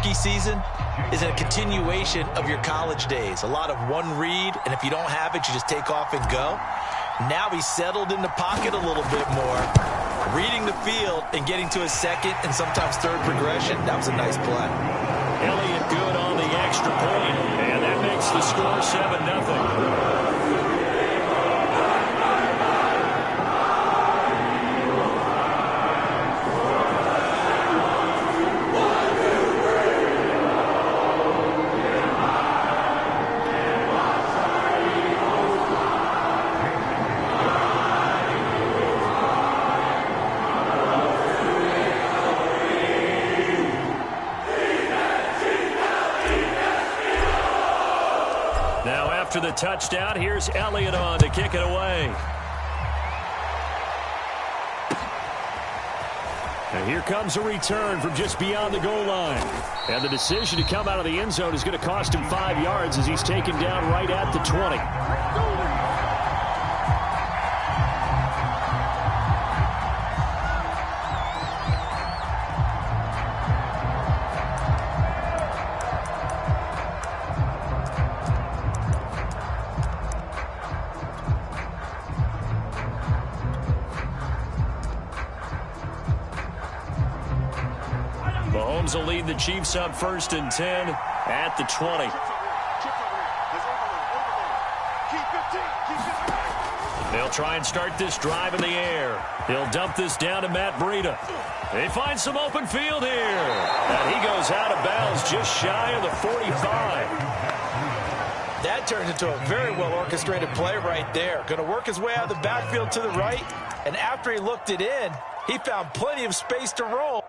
rookie season is a continuation of your college days. A lot of one read, and if you don't have it, you just take off and go. Now he's settled in the pocket a little bit more, reading the field and getting to his second and sometimes third progression. That was a nice play. Elliott good on the extra point, and that makes the score 7-0. After the touchdown, here's Elliott on to kick it away. And here comes a return from just beyond the goal line. And the decision to come out of the end zone is going to cost him 5 yards as he's taken down right at the 20. Mahomes will lead the Chiefs up 1st and 10 at the 20. They'll try and start this drive in the air. He'll dump this down to Matt Breida. They find some open field here. And he goes out of bounds just shy of the 45. That turns into a very well-orchestrated play right there. Going to work his way out of the backfield to the right. And after he looked it in, he found plenty of space to roll.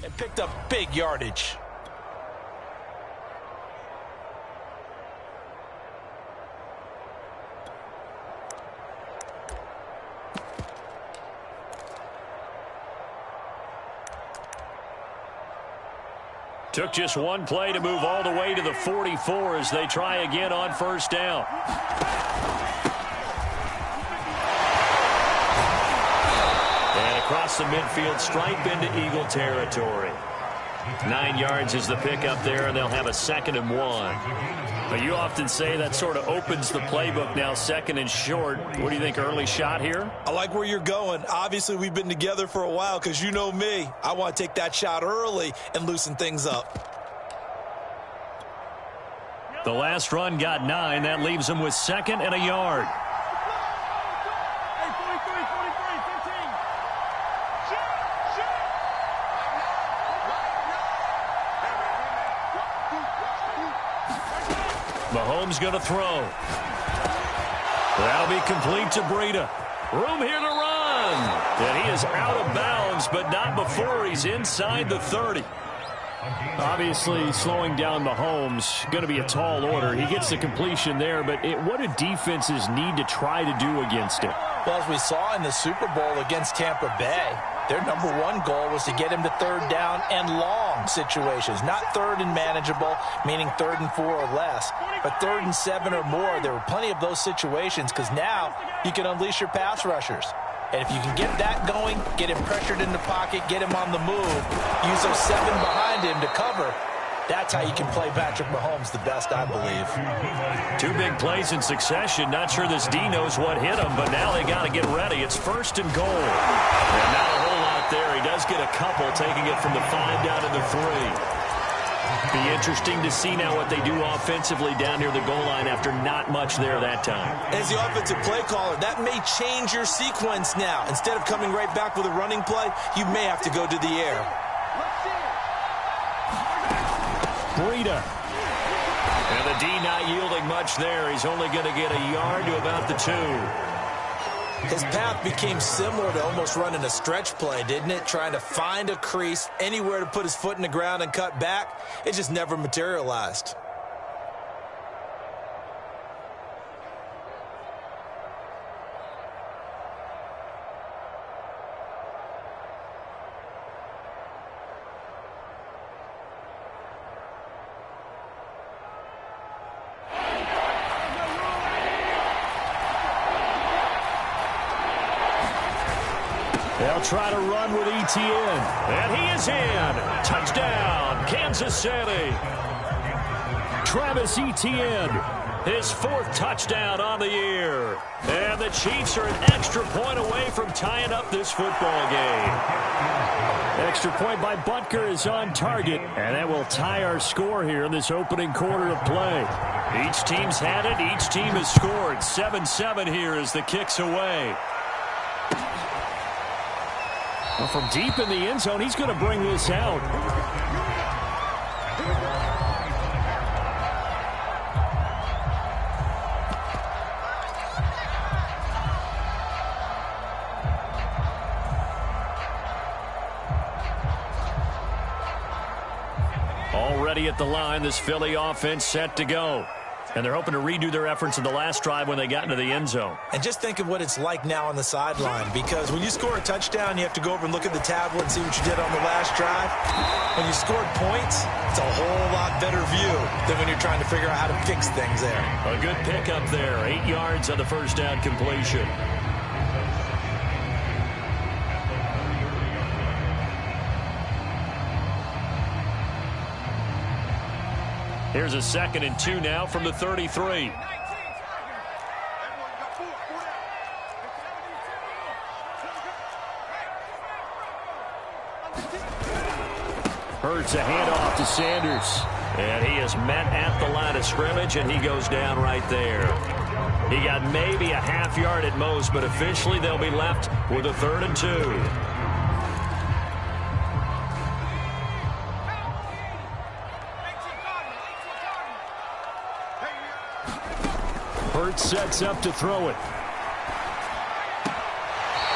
And picked up big yardage. Took just one play to move all the way to the 44 as they try again on 1st down. Across the midfield, stripe into Eagle territory. 9 yards is the pickup there, and they'll have a 2nd and 1. But you often say that sort of opens the playbook now, 2nd and short. What do you think, early shot here? I like where you're going. Obviously, we've been together for a while because you know me. I want to take that shot early and loosen things up. The last run got 9. That leaves them with 2nd and a yard. Mahomes going to throw. That'll be complete to Breida. Room here to run. And he is out of bounds, but not before he's inside the 30. Obviously, slowing down Mahomes, going to be a tall order. He gets the completion there, but what do defenses need to try to do against him? Well, as we saw in the Super Bowl against Tampa Bay, their #1 goal was to get him to 3rd down and long situations. Not 3rd and manageable, meaning 3rd and 4 or less, but 3rd and 7 or more. There were plenty of those situations because now you can unleash your pass rushers. And if you can get that going, get him pressured in the pocket, get him on the move, use those 7 behind him to cover, that's how you can play Patrick Mahomes the best, I believe. 2 big plays in succession. Not sure this D knows what hit him, but now they got to get ready. It's 1st and goal. And not a whole lot there. He does get a couple, taking it from the 5 down to the 3. Be interesting to see now what they do offensively down near the goal line after not much there that time. As the offensive play caller, that may change your sequence now. Instead of coming right back with a running play, you may have to go to the air. Breida. And the D not yielding much there. He's only going to get a yard to about the 2. His path became similar to almost running a stretch play, didn't it? Trying to find a crease, anywhere to put his foot in the ground and cut back. It just never materialized. They'll try to run with Etienne. And he is in. Touchdown, Kansas City. Travis Etienne, his 4th touchdown on the year. And the Chiefs are an extra point away from tying up this football game. Extra point by Butker is on target, and that will tie our score here in this opening quarter of play. Each team's had it. Each team has scored. 7-7 here as the kick's away. Well, from deep in the end zone, he's going to bring this out. Already at the line, this Philly offense set to go. And they're hoping to redo their efforts in the last drive when they got into the end zone. And just think of what it's like now on the sideline, because when you score a touchdown, you have to go over and look at the tablet and see what you did on the last drive. When you scored points, it's a whole lot better view than when you're trying to figure out how to fix things there. A good pickup there. 8 yards on the first down completion. Here's a 2nd and 2 now from the 33. Hurts a handoff to Sanders. And he is met at the line of scrimmage, and he goes down right there. He got maybe a half yard at most, but officially they'll be left with a 3rd and 2. Sets up to throw it.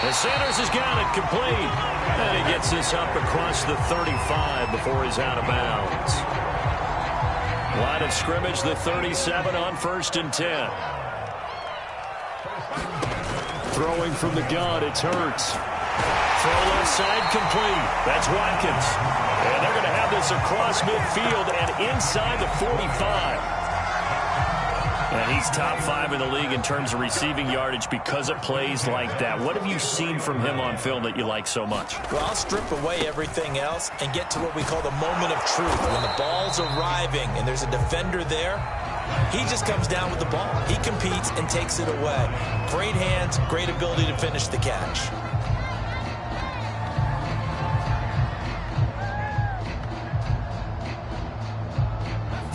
And Sanders has got it complete. And he gets this up across the 35 before he's out of bounds. Line of scrimmage, the 37 on 1st and 10. Throwing from the gun, it's Hurts. Throw left side complete. That's Watkins. And they're going to have this across midfield and inside the 45. And he's top 5 in the league in terms of receiving yardage because of plays like that. What have you seen from him on film that you like so much? Well, I'll strip away everything else and get to what we call the moment of truth. When the ball's arriving and there's a defender there, he just comes down with the ball. He competes and takes it away. Great hands, great ability to finish the catch.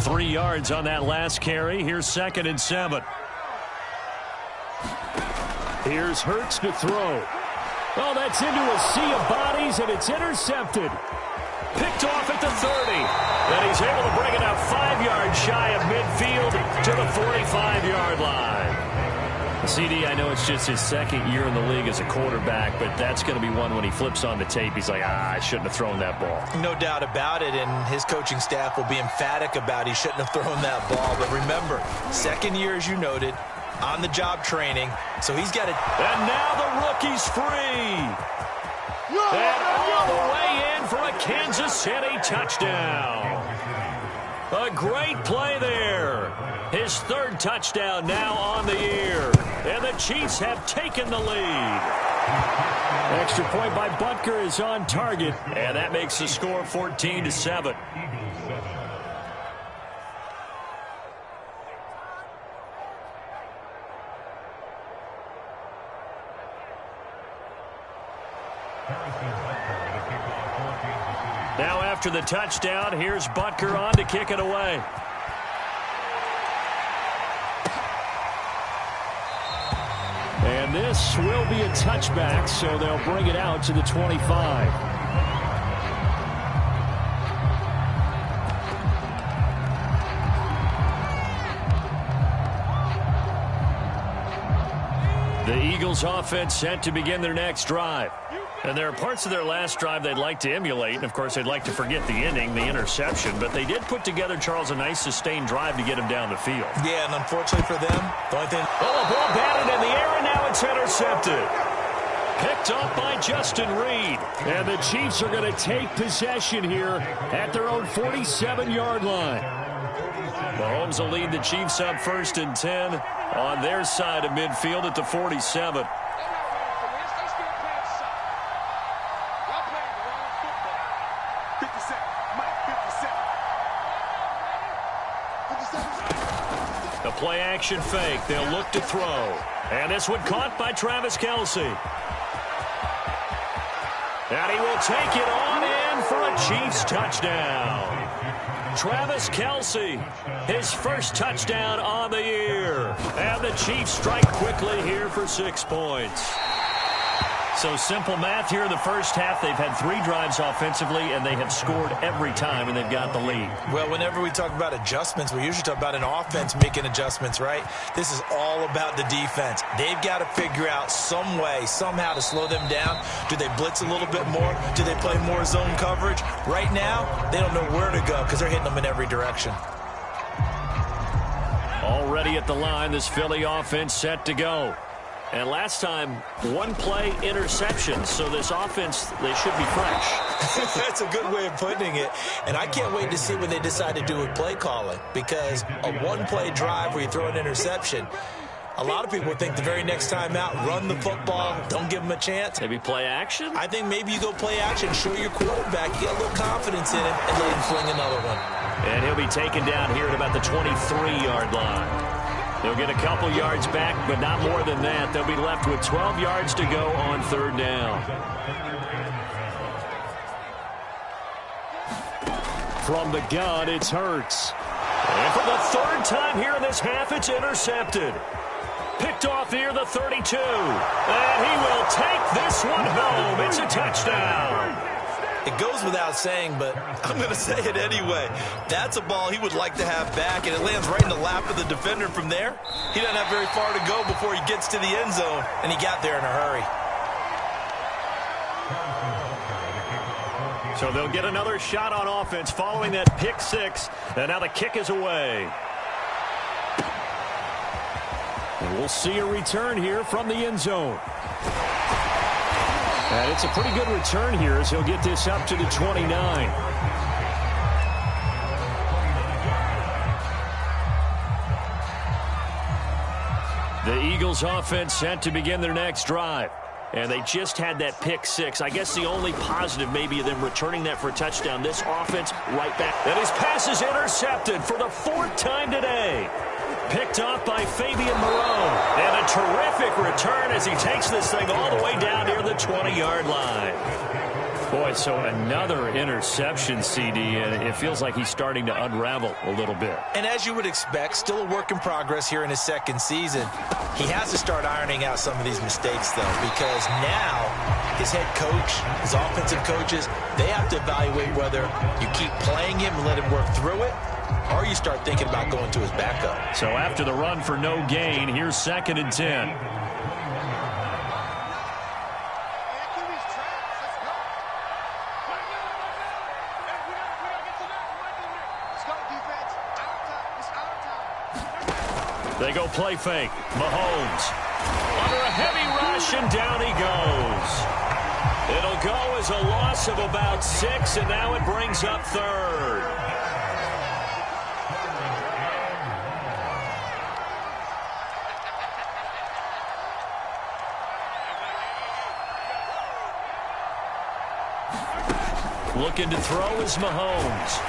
Three yards on that last carry. Here's 2nd and 7. Here's Hurts to throw. Oh, that's into a sea of bodies, and it's intercepted. Picked off at the 30. And he's able to bring it out 5 yards shy of midfield to the 45-yard line. CD, I know it's just his 2nd year in the league as a quarterback, but that's going to be one when he flips on the tape. He's like, I shouldn't have thrown that ball. No doubt about it, and his coaching staff will be emphatic about he shouldn't have thrown that ball. But remember, 2nd year, as you noted, on-the-job training, so he's got it. And now the rookie's free. And all the way in for a Kansas City touchdown. A great play there. His 3rd touchdown now on the year. And the Chiefs have taken the lead. Extra point by Butker is on target. And that makes the score 14-7. Now after the touchdown, here's Butker on to kick it away. And this will be a touchback, so they'll bring it out to the 25. The Eagles offense set to begin their next drive. And there are parts of their last drive they'd like to emulate. And, of course, they'd like to forget the inning, the interception. But they did put together, Charles, a nice sustained drive to get him down the field. Yeah, and unfortunately for them, the only thing... Oh, the ball batted in the air, and now it's intercepted. Picked off by Justin Reed. And the Chiefs are going to take possession here at their own 47-yard line. Mahomes will lead the Chiefs up 1st and 10 on their side of midfield at the 47. play action fake. They'll look to throw. And this one caught by Travis Kelce. And he will take it on in for a Chiefs touchdown. Travis Kelce, his first touchdown on the year. And the Chiefs strike quickly here for 6 points. So simple math here in the first half. They've had 3 drives offensively, and they have scored every time, and they've got the lead. Well, whenever we talk about adjustments, we usually talk about an offense making adjustments, right? This is all about the defense. They've got to figure out some way, somehow to slow them down. Do they blitz a little bit more? Do they play more zone coverage? Right now, they don't know where to go because they're hitting them in every direction. Already at the line, this Philly offense set to go. And last time, 1 play interception. So this offense, they should be fresh. That's a good way of putting it. And I can't wait to see what they decide to do with play calling. Because a 1-play drive where you throw an interception, a lot of people think the very next time out, run the football, don't give them a chance. Maybe play action? I think maybe you go play action, show your quarterback, you get a little confidence in him, and let him fling another one. And he'll be taken down here at about the 23-yard line. They'll get a couple yards back, but not more than that. They'll be left with 12 yards to go on 3rd down. From the gun, it's Hurts. And for the 3rd time here in this half, it's intercepted. Picked off near the 32. And he will take this one home. It's a touchdown. It goes without saying, but I'm going to say it anyway. That's a ball he would like to have back, and it lands right in the lap of the defender from there. He doesn't have very far to go before he gets to the end zone, and he got there in a hurry. So they'll get another shot on offense following that pick 6, and now the kick is away. And we'll see a return here from the end zone. And it's a pretty good return here as he'll get this up to the 29. The Eagles offense set to begin their next drive. And they just had that pick 6. I guess the only positive maybe of them returning that for a touchdown. This offense right back. And his pass is intercepted for the 4th time today. Picked off by Fabian Moreau. And a terrific return as he takes this thing all the way down near the 20-yard line. Boy, so another interception, CD, and it feels like he's starting to unravel a little bit. And as you would expect, still a work in progress here in his 2nd season. He has to start ironing out some of these mistakes, though, because now his head coach, his offensive coaches, they have to evaluate whether you keep playing him and let him work through it, or you start thinking about going to his backup. So after the run for no gain, here's 2nd and 10. They go play fake. Mahomes under a heavy rush, and down he goes. It'll go as a loss of about 6, and now it brings up 3rd. Looking to throw is Mahomes.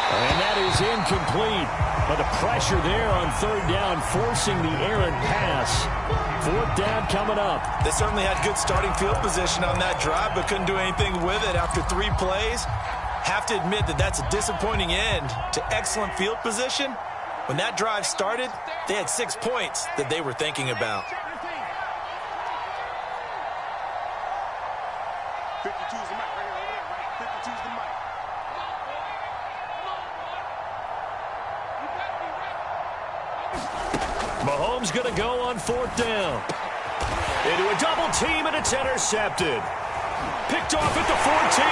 And that is incomplete. But the pressure there on 3rd down, forcing the errant pass. 4th down coming up. They certainly had good starting field position on that drive, but couldn't do anything with it after 3 plays. Have to admit that that's a disappointing end to excellent field position. When that drive started, they had 6 points that they were thinking about. 52's the mic right here, right? 52's the mic. Mahomes going to go on 4th down. Into a double team, and it's intercepted. Picked off at the 14.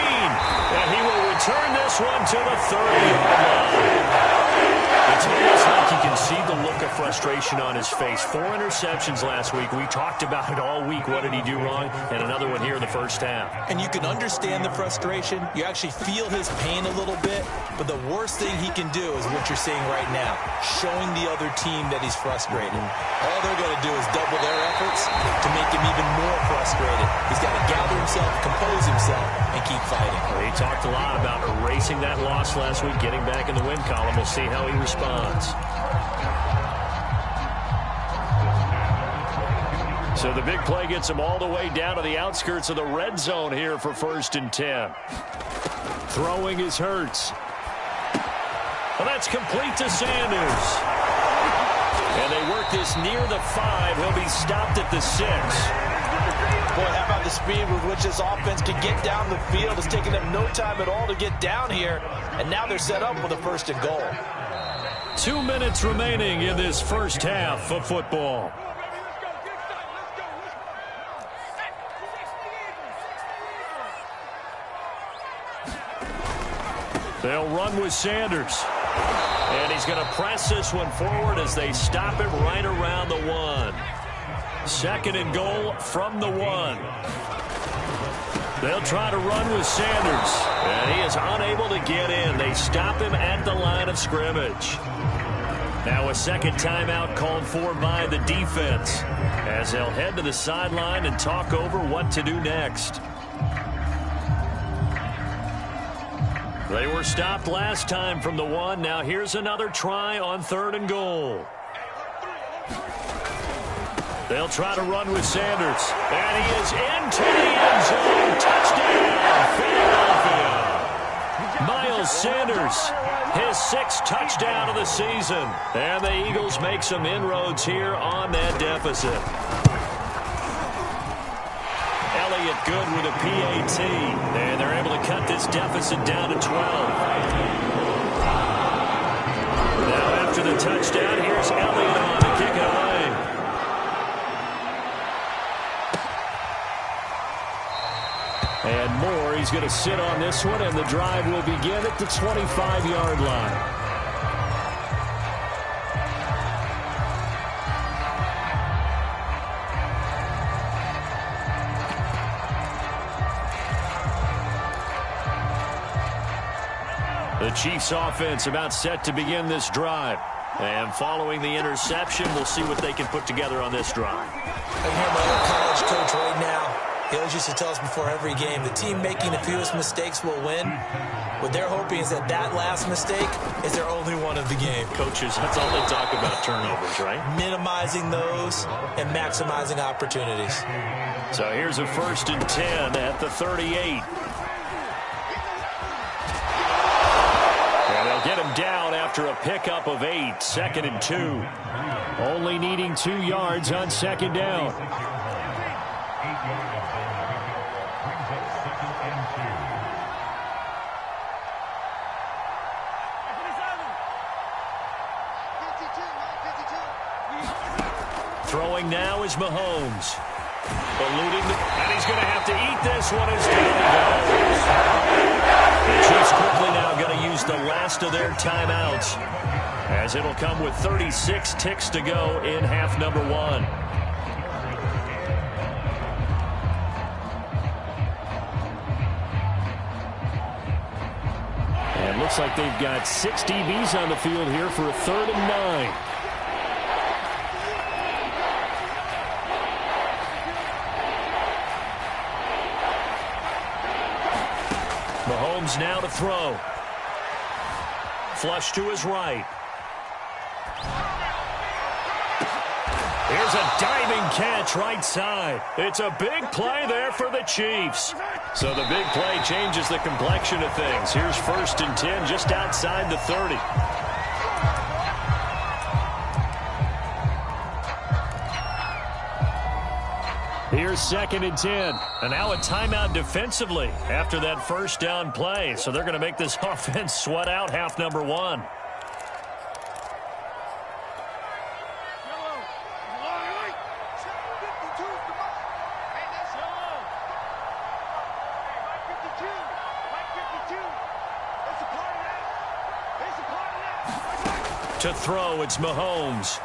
And he will return this one to the 30-yard line. It's almost like you can see the look of frustration on his face. 4 interceptions last week. We talked about it all week. What did he do wrong? And another one here in the first half. And you can understand the frustration. You actually feel his pain a little bit. But the worst thing he can do is what you're seeing right now, showing the other team that he's frustrated. All they're going to do is double their efforts to make him even more frustrated. He's got to gather himself, compose himself, and keep fighting. Well, he talked a lot about erasing that loss last week, getting back in the win column. We'll see how he responds. So the big play gets him all the way down to the outskirts of the red zone here for 1st and 10. Throwing is Hurts. Well, that's complete to Sanders. And they work this near the 5. He'll be stopped at the 6. Boy, how about the speed with which this offense can get down the field? It's taking them no time at all to get down here. And now they're set up with a 1st and goal. 2 minutes remaining in this first half of football. They'll run with Sanders. And he's going to press this one forward as they stop it right around the 1. 2nd and goal from the 1. They'll try to run with Sanders. And he is unable to get in. They stop him at the line of scrimmage. Now a second timeout called for by the defense as they'll head to the sideline and talk over what to do next. They were stopped last time from the 1. Now here's another try on 3rd and goal. They'll try to run with Sanders. And he is into the end zone. Touchdown, Philadelphia. Miles Sanders, his 6th touchdown of the season. And the Eagles make some inroads here on that deficit. Elliott good with a PAT. And they're able to cut this deficit down to 12. Now after the touchdown, here's Elliott on to kick it away. And Moore, he's going to sit on this one, and the drive will begin at the 25-yard line. The Chiefs offense about set to begin this drive. And following the interception, we'll see what they can put together on this drive. I hear my old college coach right now. He always used to tell us before every game, the team making the fewest mistakes will win. What they're hoping is that that last mistake is their only one of the game. Coaches, that's all they talk about, turnovers, right? Minimizing those and maximizing opportunities. So here's a 1st and 10 at the 38. And they'll get him down after a pickup of 8, 2nd and 2. Only needing 2 yards on 2nd down. Throwing now is Mahomes. Eluding, and he's going to have to eat this one as down he goes. The Chiefs quickly now going to use the last of their timeouts, as it'll come with 36 ticks to go in half number 1. And looks like they've got 6 DBs on the field here for a 3rd and 9. Mahomes now to throw. Flush to his right. Here's a diving catch right side. It's a big play there for the Chiefs. So the big play changes the complexion of things. Here's 1st and 10 just outside the 30. Here's 2nd and 10. And now a timeout defensively after that 1st down play. So they're going to make this offense sweat out half number 1. To throw, it's Mahomes.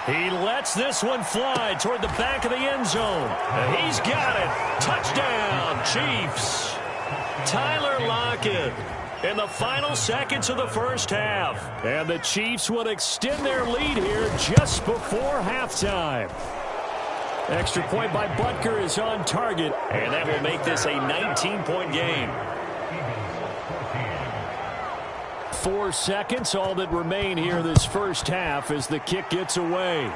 He lets this one fly toward the back of the end zone. And he's got it. Touchdown, Chiefs. Tyler Lockett in the final seconds of the first half. And the Chiefs will extend their lead here just before halftime. Extra point by Butker is on target. And that will make this a 19-point game. 4 seconds, all that remain here this first half as the kick gets away.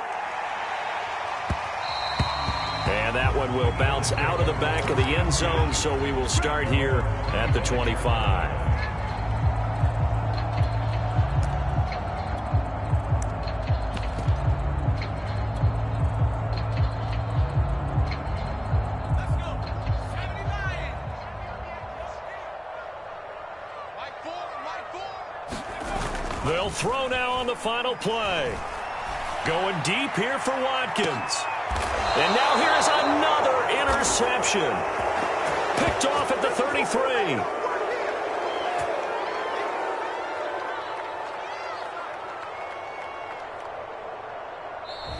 And that one will bounce out of the back of the end zone, so we will start here at the 25. They'll throw now on the final play. Going deep here for Watkins. And now here's another interception. Picked off at the 33.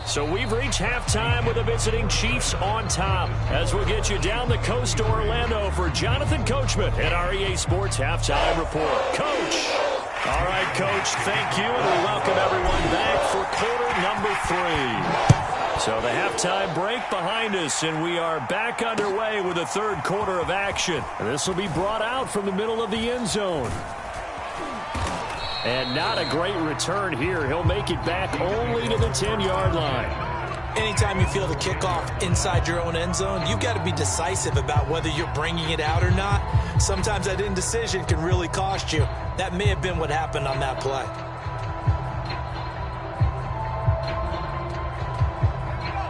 So we've reached halftime with the visiting Chiefs on top. As we'll get you down the coast to Orlando for Jonathan Coachman at our EA Sports Halftime Report. Coach. All right, Coach, thank you, and we welcome everyone back for quarter number 3. So the halftime break behind us, and we are back underway with the third quarter of action. This will be brought out from the middle of the end zone. And not a great return here. He'll make it back only to the 10-yard line. Anytime you feel the kickoff inside your own end zone, you've got to be decisive about whether you're bringing it out or not. Sometimes that indecision can really cost you. That may have been what happened on that play.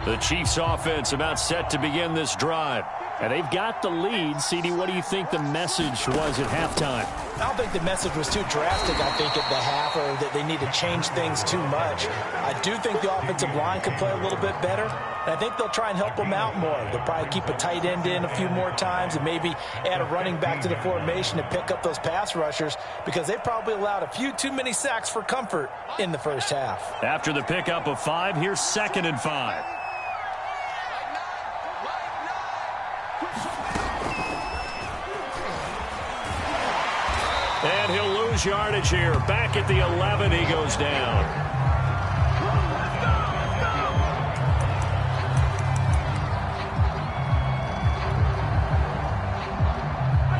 The Chiefs offense about set to begin this drive. And they've got the lead. CD, what do you think the message was at halftime? I don't think the message was too drastic, I think, at the half, or that they need to change things too much. I do think the offensive line could play a little bit better, and I think they'll try and help them out more. They'll probably keep a tight end in a few more times and maybe add a running back to the formation to pick up those pass rushers, because they probably allowed a few too many sacks for comfort in the first half. After the pickup of 5, here's 2nd and 5. And he'll lose yardage here. Back at the 11, he goes down.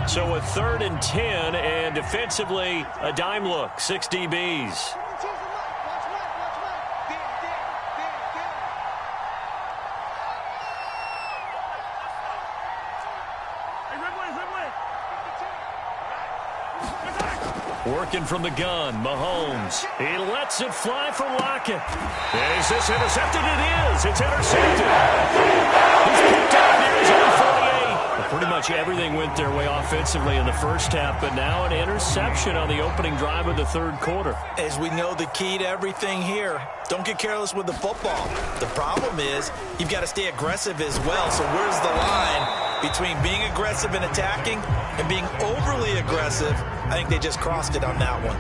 So a 3rd and 10, and defensively, a dime look, 6 DBs. Working from the gun, Mahomes. He lets it fly for Lockett. Is this intercepted? It is. It's intercepted. He's picked up near his own 48. Well, pretty much everything went their way offensively in the first half, but now an interception on the opening drive of the third quarter. As we know, the key to everything here, don't get careless with the football. The problem is you've got to stay aggressive as well. So where's the line between being aggressive and attacking and being overly aggressive? I think they just crossed it on that one.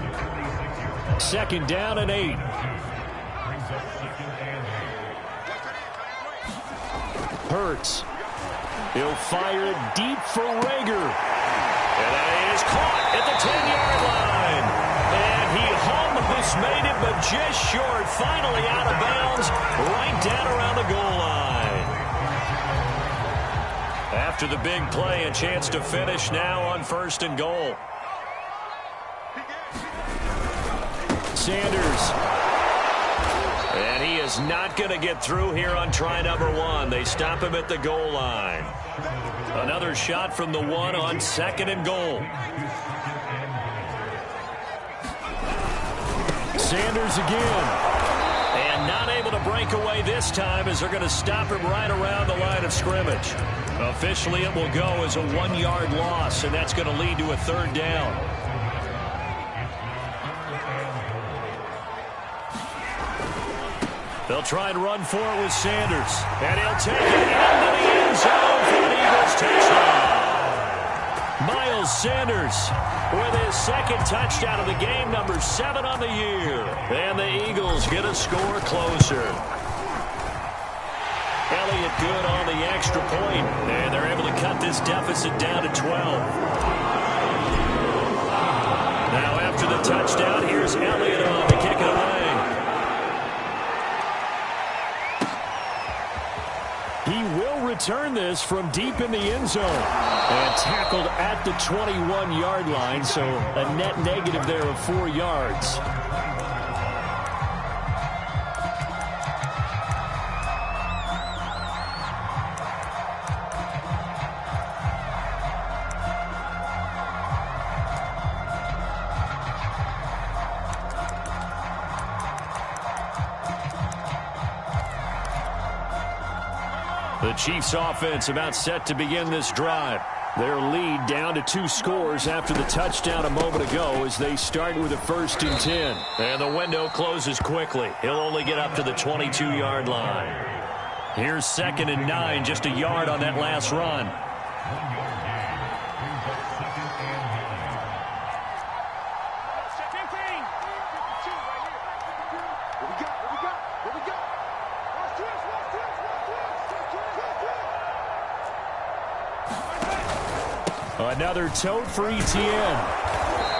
2nd down and 8. Hurts. He'll fire it deep for Rager. And it is caught at the 10-yard line. And he almost made it, but just short. Finally out of bounds, right down around the goal line. After the big play, a chance to finish now on 1st and goal. Sanders. And he is not going to get through here on try number 1. They stop him at the goal line. Another shot from the 1 on 2nd and goal. Sanders again. And not able to break away this time, as they're going to stop him right around the line of scrimmage. Officially, it will go as a 1-yard loss, and that's going to lead to a 3rd down. They'll try and run for it with Sanders. And he'll take it into the end zone for an Eagles touchdown. Miles Sanders with his 2nd touchdown of the game, number 7 on the year. And the Eagles get a score closer. Elliott good on the extra point. And they're able to cut this deficit down to 12. Now after the touchdown, here's Elliott on to kick it away. He will return this from deep in the end zone. And tackled at the 21-yard line, so a net negative there of 4 yards. The Chiefs offense about set to begin this drive. Their lead down to 2 scores after the touchdown a moment ago as they start with a 1st and 10. And the window closes quickly. He'll only get up to the 22-yard line. Here's 2nd and 9, just a yard on that last run. Another tote for ETN.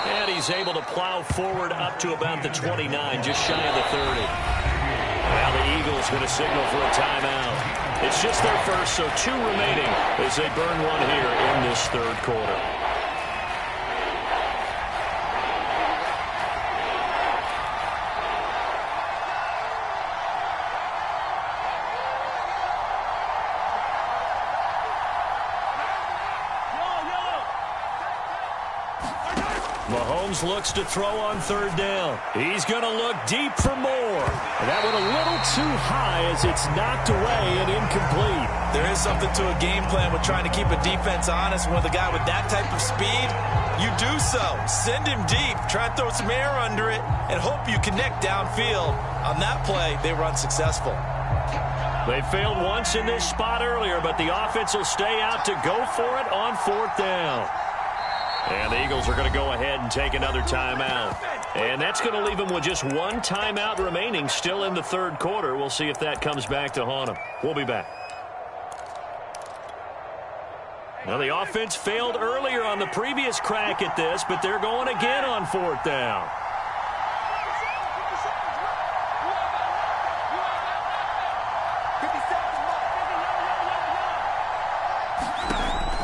And he's able to plow forward up to about the 29, just shy of the 30. Now the Eagles going to signal for a timeout. It's just their first, so 2 remaining as they burn one here in this 3rd quarter. Mahomes looks to throw on 3rd down. He's going to look deep for more. And that one a little too high as it's knocked away and incomplete. There is something to a game plan with trying to keep a defense honest. With a guy with that type of speed, you do so. Send him deep. Try and throw some air under it and hope you connect downfield. On that play, they were unsuccessful. They failed once in this spot earlier, but the offense will stay out to go for it on 4th down. And the Eagles are going to go ahead and take another timeout. And that's going to leave them with just 1 timeout remaining still in the 3rd quarter. We'll see if that comes back to haunt them. We'll be back. Now, the offense failed earlier on the previous crack at this, but they're going again on 4th down.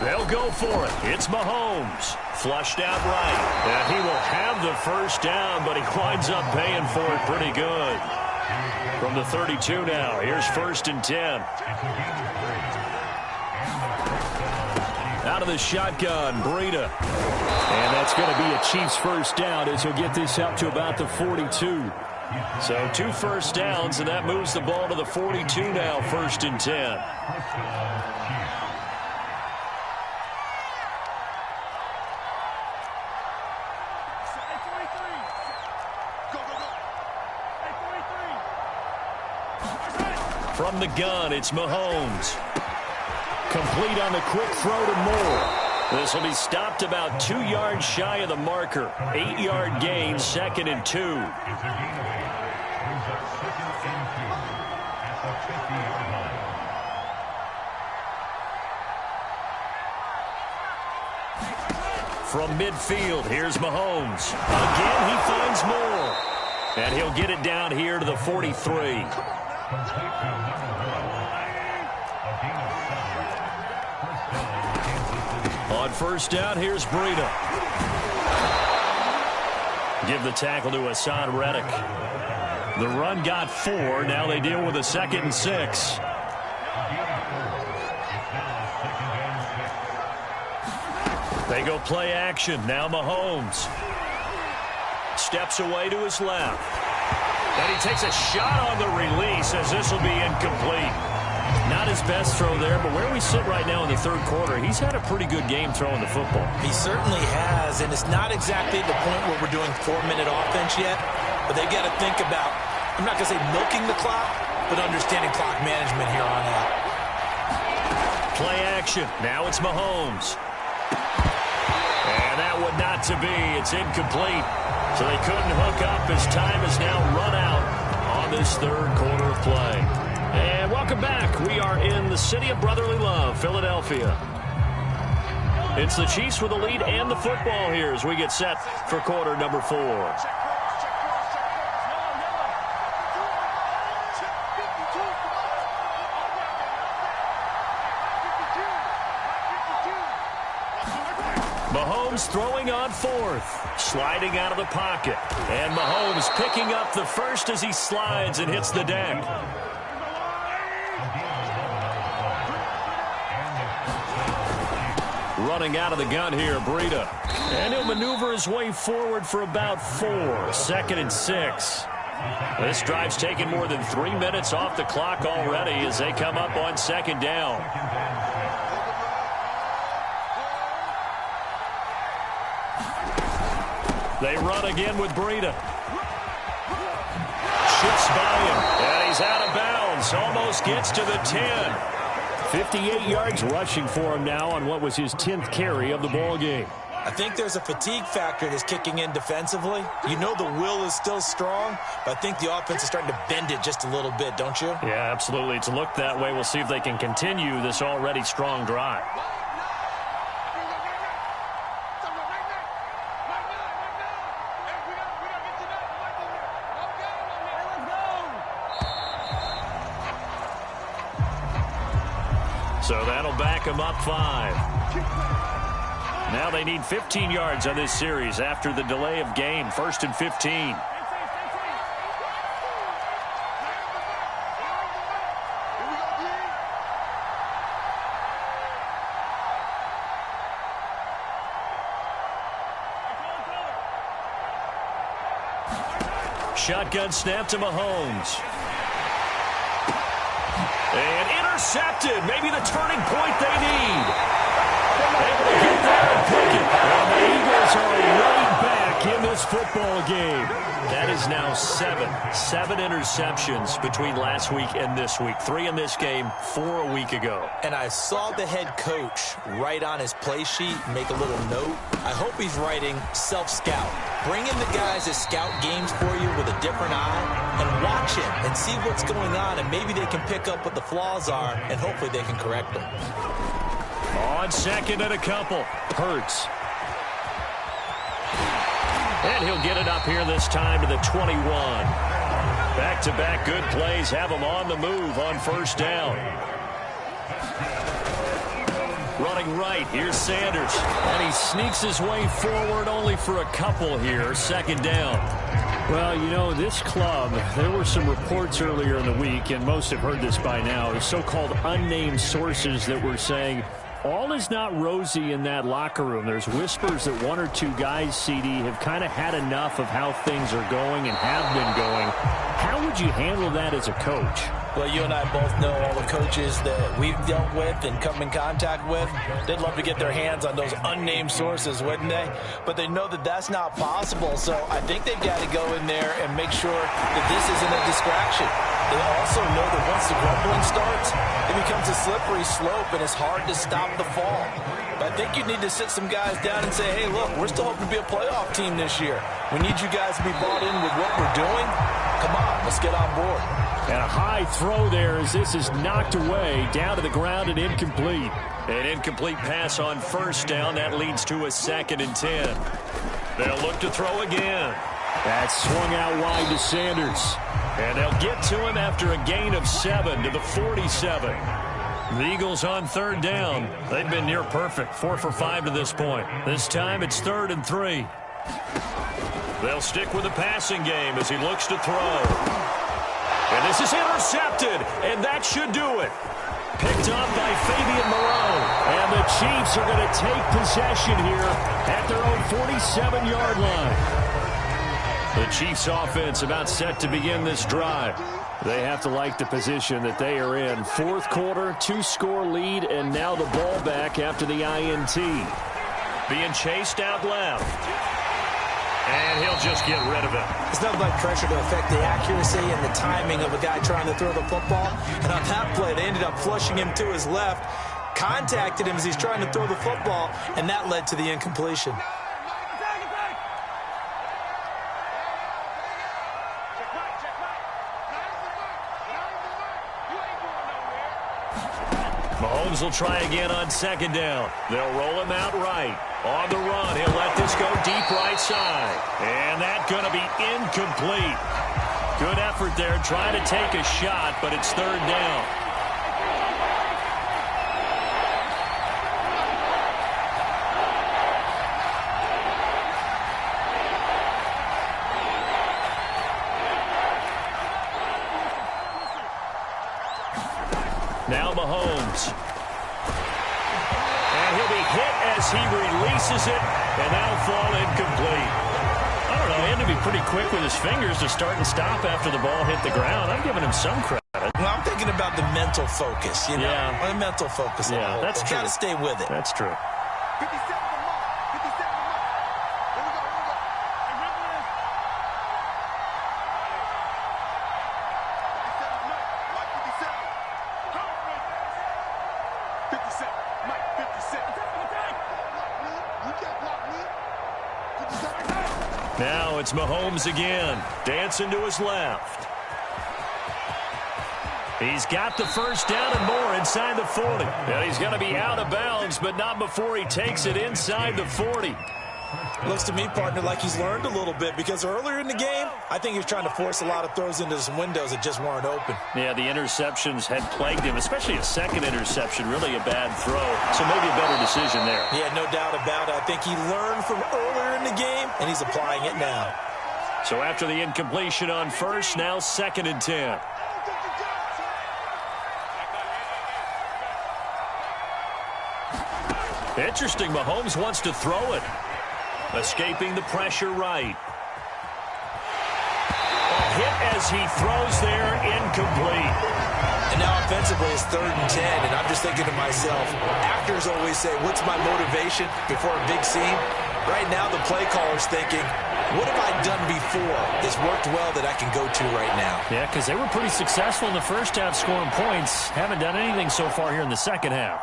They'll go for it. It's Mahomes. Flushed out right. And he will have the 1st down, but he winds up paying for it pretty good. From the 32 now, here's 1st and 10. Out of the shotgun, Breida. And that's going to be a Chiefs 1st down as he'll get this up to about the 42. So 2 1st downs, and that moves the ball to the 42 now, 1st and 10. From the gun, it's Mahomes. Complete on the quick throw to Moore. This will be stopped about 2 yards shy of the marker. 8-yard gain, 2nd and 2. From midfield, here's Mahomes. Again, he finds Moore. And he'll get it down here to the 43. On 1st down, here's Breida. Give the tackle to Hassan Reddick. The run got 4. Now they deal with a 2nd and 6. They go play action. Now Mahomes. Steps away to his left. And he takes a shot on the release as this will be incomplete. Not his best throw there, but where we sit right now in the 3rd quarter, he's had a pretty good game throwing the football. He certainly has, and it's not exactly at the point where we're doing 4-minute offense yet, but they've got to think about, I'm not going to say milking the clock, but understanding clock management here on out. Play action. Now it's Mahomes. And that one not to be. It's incomplete. So they couldn't hook up as time has now run out on this 3rd quarter of play. And welcome back. We are in the city of brotherly love, Philadelphia. It's the Chiefs with the lead and the football here as we get set for quarter number 4. Mahomes throwing on 4th. Sliding out of the pocket. And Mahomes picking up the 1st as he slides and hits the deck. Running out of the gun here, Breida. And he'll maneuver his way forward for about 4. 2nd and 6. This drive's taken more than 3 minutes off the clock already as they come up on second down. They run again with Breida. Shifts by him, and he's out of bounds. Almost gets to the 10. 58 yards rushing for him now on what was his 10th carry of the ball game. I think there's a fatigue factor that's kicking in defensively. You know the will is still strong, but I think the offense is starting to bend it just a little bit, don't you? Yeah, absolutely. It's looked that way. We'll see if they can continue this already strong drive. So that'll back them up 5. Now they need 15 yards on this series after the delay of game. 1st and 15. Shotgun snap to Mahomes. And intercepted. Maybe the turning point they need. Able to get there and pick it. And the Eagles are right back in this football game. That is now 7 interceptions between last week and this week. 3 in this game, 4 a week ago. And I saw the head coach write on his play sheet, make a little note. I hope he's writing self-scout. Bring in the guys that scout games for you with a different eye and watch him and see what's going on, and maybe they can pick up what the flaws are, and hopefully they can correct them. On second and a couple. Hurts. And he'll get it up here this time to the 21. Back-to-back good plays have him on the move on first down. Running right, here's Sanders. And he sneaks his way forward only for a couple here. Second down. Well, you know, this club, there were some reports earlier in the week, and most have heard this by now, so-called unnamed sources that were saying all is not rosy in that locker room. There's whispers that 1 or 2 guys, CD, have kind of had enough of how things are going and have been going. How would you handle that as a coach? Well, you and I both know all the coaches that we've dealt with and come in contact with. They'd love to get their hands on those unnamed sources, wouldn't they? But they know that that's not possible, so I think they've got to go in there and make sure that this isn't a distraction. They also know that once the grumbling starts, it becomes a slippery slope, and it's hard to stop the fall. But I think you need to sit some guys down and say, hey, look, we're still hoping to be a playoff team this year. We need you guys to be bought in with what we're doing. Come on, let's get on board. And a high throw there as this is knocked away, down to the ground and incomplete. An incomplete pass on first down. That leads to a 2nd and 10. They'll look to throw again. That's swung out wide to Sanders. And they'll get to him after a gain of 7 to the 47. The Eagles on 3rd down. They've been near perfect, 4 for 5 to this point. This time it's 3rd and 3. They'll stick with the passing game as he looks to throw. And this is intercepted, and that should do it. Picked up by Fabian Moreau. And the Chiefs are going to take possession here at their own 47-yard line. The Chiefs offense about set to begin this drive. They have to like the position that they are in. 4th quarter, 2-score lead, and now the ball back after the INT. Being chased out left. And he'll just get rid of it. It's nothing like pressure to affect the accuracy and the timing of a guy trying to throw the football. And on that play, they ended up flushing him to his left, contacted him as he's trying to throw the football, and that led to the incompletion. Mahomes will try again on 2nd down. They'll roll him out right. On the run, he'll let this go deep right side. And that's going to be incomplete. Good effort there, trying to take a shot, but it's 3rd down. Now Mahomes. And he'll be hit as he releases it, and that'll fall incomplete. I don't know. He had to be pretty quick with his fingers to start and stop after the ball hit the ground. I'm giving him some credit. Well, I'm thinking about the mental focus, you know? Yeah. The mental focus. Yeah, that's true. Got to stay with it. That's true. 57 to Mark. 57 to Mark. Here we go. Hey, remember this? 57 Mike. Mike 57. 57. Mike 57. You can't block me. 57. Now it's Mahomes again. Dancing to his left. He's got the first down and more inside the 40. And he's going to be out of bounds, but not before he takes it inside the 40. Looks to me, partner, like he's learned a little bit because earlier in the game, I think he was trying to force a lot of throws into some windows that just weren't open. Yeah, the interceptions had plagued him, especially a second interception, really a bad throw. So maybe a better decision there. Yeah, no doubt about it. I think he learned from earlier in the game, and he's applying it now. So after the incompletion on first, now 2nd and 10. Interesting, Mahomes wants to throw it. Escaping the pressure right. A hit as he throws there, incomplete. And now offensively it's 3rd and 10, and I'm just thinking to myself, actors always say, what's my motivation before a big scene? Right now the play caller's thinking, what have I done before that's worked well that I can go to right now? Yeah, because they were pretty successful in the first half scoring points. Haven't done anything so far here in the second half.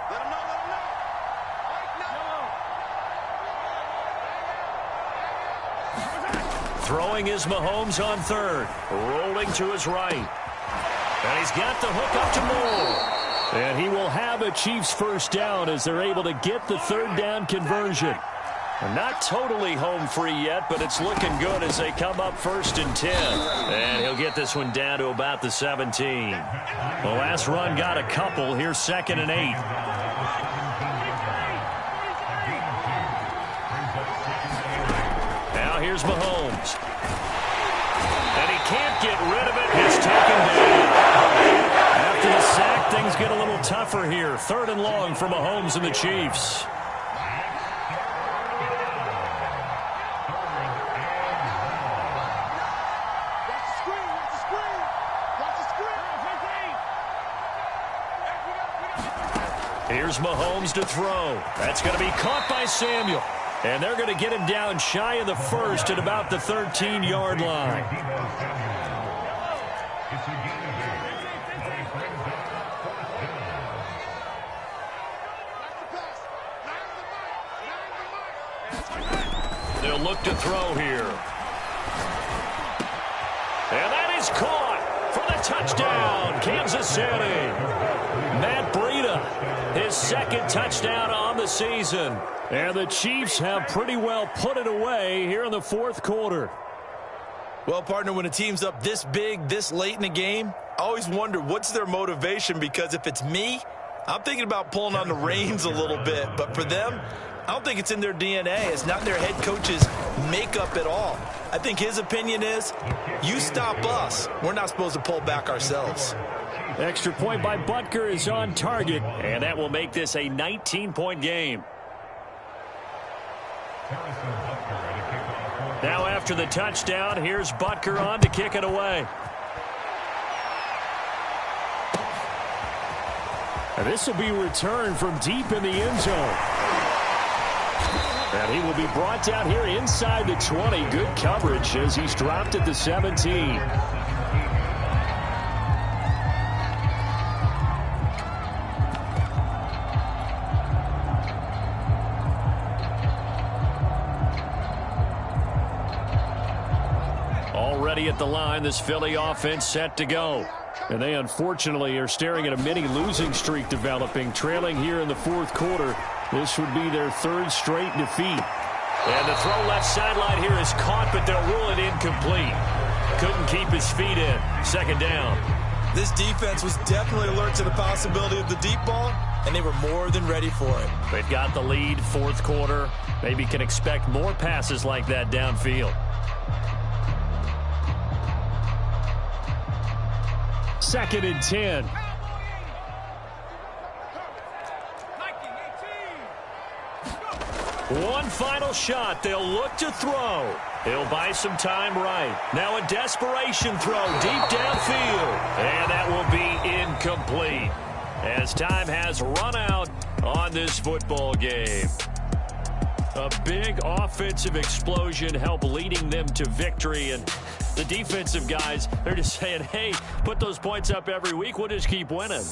Throwing is Mahomes on 3rd. Rolling to his right. And he's got the hook up to Moore. And he will have a Chiefs first down as they're able to get the 3rd down conversion. They're not totally home free yet, but it's looking good as they come up 1st and 10. And he'll get this one down to about the 17. The last run got a couple. Here's 2nd and 8. Now here's Mahomes. And he can't get rid of it. It's taken down. After the sack, things get a little tougher here. 3rd and long for Mahomes and the Chiefs. Here's Mahomes to throw. That's going to be caught by Samuel. And they're going to get him down shy of the 1st at about the 13-yard line. They'll look to throw here. And that is caught for the touchdown, Kansas City. Matt Breida, his 2nd touchdown on the season. And the Chiefs have pretty well put it away here in the 4th quarter. Well, partner, when a team's up this big, this late in the game, I always wonder what's their motivation, because if it's me, I'm thinking about pulling on the reins a little bit. But for them, I don't think it's in their DNA. It's not in their head coach's makeup at all. I think his opinion is, you stop us, we're not supposed to pull back ourselves. Extra point by Butker is on target, and that will make this a 19-point game. Now after the touchdown, here's Butker on to kick it away. And this will be returned from deep in the end zone. And he will be brought down here inside the 20. Good coverage as he's dropped at the 17. Already at the line, this Philly offense set to go. And they unfortunately are staring at a mini losing streak developing, trailing here in the 4th quarter. This would be their 3rd straight defeat. And the throw left sideline here is caught, but they'll rule it incomplete. Couldn't keep his feet in. 2nd down. This defense was definitely alert to the possibility of the deep ball, and they were more than ready for it. They've got the lead, 4th quarter. Maybe can expect more passes like that downfield. 2nd and 10. One final shot. They'll look to throw. He'll buy some time right. Now a desperation throw deep downfield. And that will be incomplete as time has run out on this football game. A big offensive explosion helped leading them to victory. And the defensive guys, they're just saying, hey, put those points up every week. We'll just keep winning.